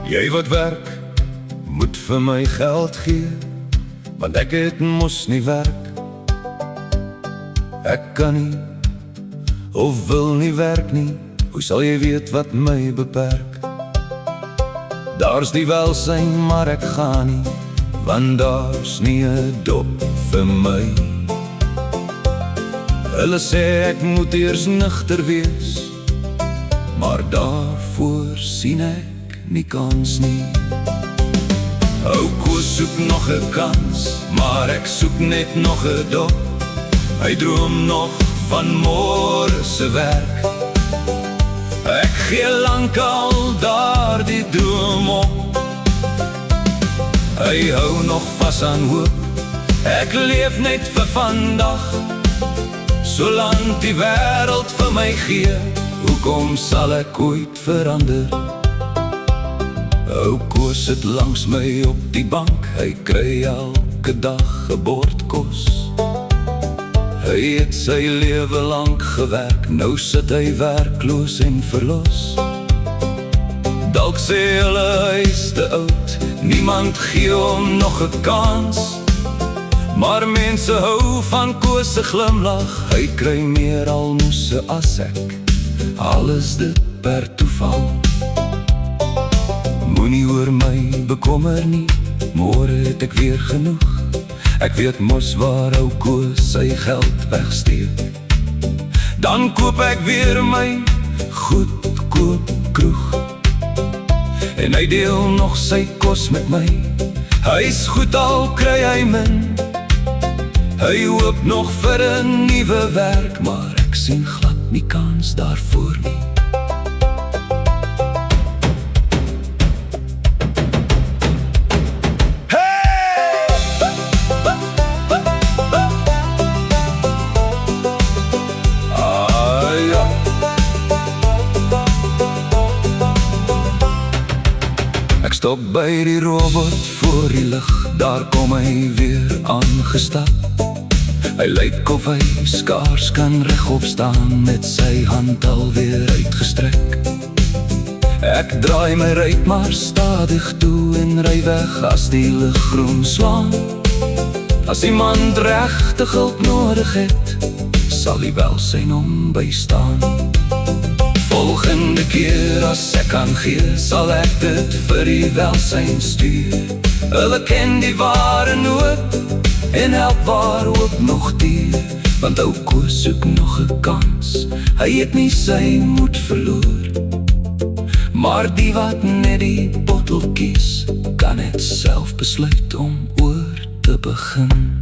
Jy wat werk, moet vir my geld gee, want ek het mos nie werk. Ek kan nie, of wil nie werk nie, hoe sal jy weet wat my beperk? Daar's die welsyn, maar ek gaan nie, want daar's nie 'n dop vir my. Hulle sê ek moet eers nugter wees, maar daarvoor sien ek nie kans nie. Ou Koos soek nog 'n kans, maar ek soek net nog 'n dop. Hy droom nog van môre se werk. Ek gee lankal daardie droom op. Hy hou nog vas aan hoop. Ek leef net vir vandag, solank die wêreld vir my gee. Hoekom sal ek ooit verander? Ou Koos sit langs my op die bank. Hy kry elke dag 'n bord kos. Hy het sy lewe lank gewerk, nou sit hy werkloos en verlos. Dalk sê hulle hy is te oud, niemand gee hom nog 'n kans. Maar mense hou van Koos se glimlach. Hy kry meer almoses as ek, al is dit per toeval. Moenie oor my bekommer nie, môre het ek weer genoeg. Ek weet mos waar ou Koos sy geld wegsteek. Dan koop ek weer my goedkoop kroeg, en hy deel nog sy kos met my. Hy's goed al kry hy min. Hy hoop nog vir 'n nuwe werk, maar ek sien glad nie kans daarvoor nie. Ek stop by die robot voor die lig, daar kom hy weer aangestap. Hy lyk of hy skaars kan regop staan, met sy hand alweer uitgestrek. Ek draai my ruit maar stadig toe en ry weg as die lig groen slaan. As iemand regtig hulp nodig het, sal die welsyn hom bystaan. Volgende keer as ek kan gee, sal ek dit vir die welsyn stuur. Hulle ken die ware nood en help waar ook nog duur. Want ou Koos soek nog 'n kans, hy het nie sy moed verloor. Maar die wat net die bottel kies, kan net self besluit om oor te begin.